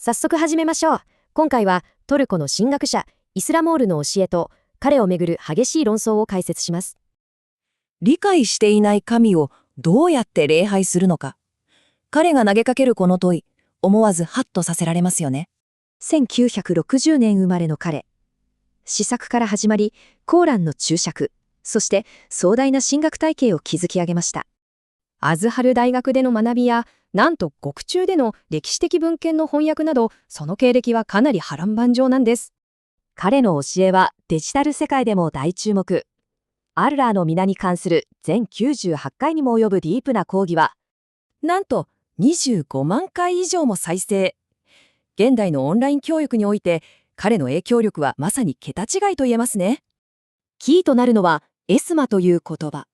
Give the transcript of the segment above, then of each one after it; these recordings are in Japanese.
早速始めましょう。今回はトルコの神学者イスラモールの教えと彼をめぐる激しい論争を解説します。理解していない神をどうやって礼拝するのか。彼が投げかけるこの問い、思わずハッとさせられますよね。1960年生まれの彼。試作から始まり、コーランの注釈、そして壮大な神学体系を築き上げました。アズハル大学での学びや、なんと獄中での歴史的文献の翻訳など、その経歴はかなり波乱万丈なんです。彼の教えはデジタル世界でも大注目。アッラーの皆に関する全98回にも及ぶディープな講義は、なんと25万回以上も再生。現代のオンライン教育において、彼の影響力はまさに桁違いと言えますね。キーとなるのはエスマという言葉。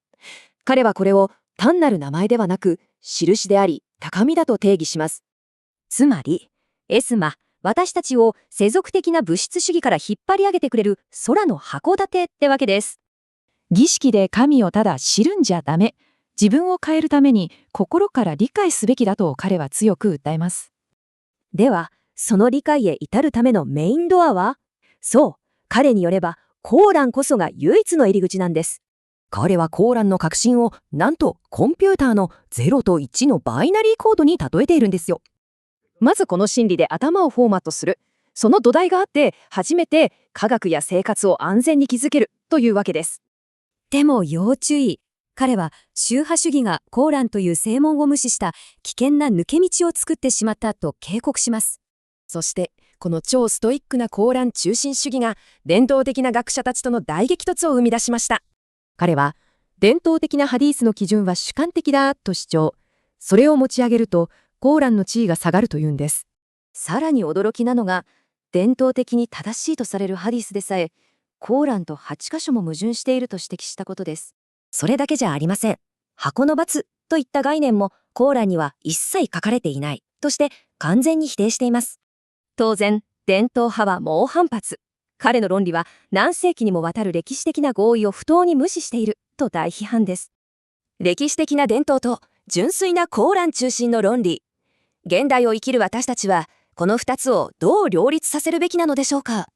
彼はこれを単なる名前ではなく、印であり、高みだと定義します。つまり、エスマ、私たちを世俗的な物質主義から引っ張り上げてくれる空の函館ってわけです。儀式で神をただ知るんじゃダメ。自分を変えるために心から理解すべきだと彼は強く訴えます。では、その理解へ至るためのメインドアは？そう、彼によれば、コーランこそが唯一の入り口なんです。彼はコーランの革新をなんとコンピューターの0と1のバイナリーコードに例えているんですよ。まずこの真理で頭をフォーマットする。その土台があって、初めて科学や生活を安全に築けるというわけです。でも要注意。彼は宗派主義がコーランという正門を無視した危険な抜け道を作ってしまったと警告します。そして、この超ストイックなコーラン中心主義が伝統的な学者たちとの大激突を生み出しました。彼は、伝統的なハディースの基準は主観的だと主張。それを持ち上げると、コーランの地位が下がるというんです。さらに驚きなのが、伝統的に正しいとされるハディースでさえ、コーランと8箇所も矛盾していると指摘したことです。それだけじゃありません。箱の罰といった概念もコーランには一切書かれていないとして完全に否定しています。当然、伝統派は猛反発。彼の論理は何世紀にもわたる歴史的な合意を不当に無視していると大批判です。歴史的な伝統と純粋なコーラン中心の論理。現代を生きる私たちはこの2つをどう両立させるべきなのでしょうか。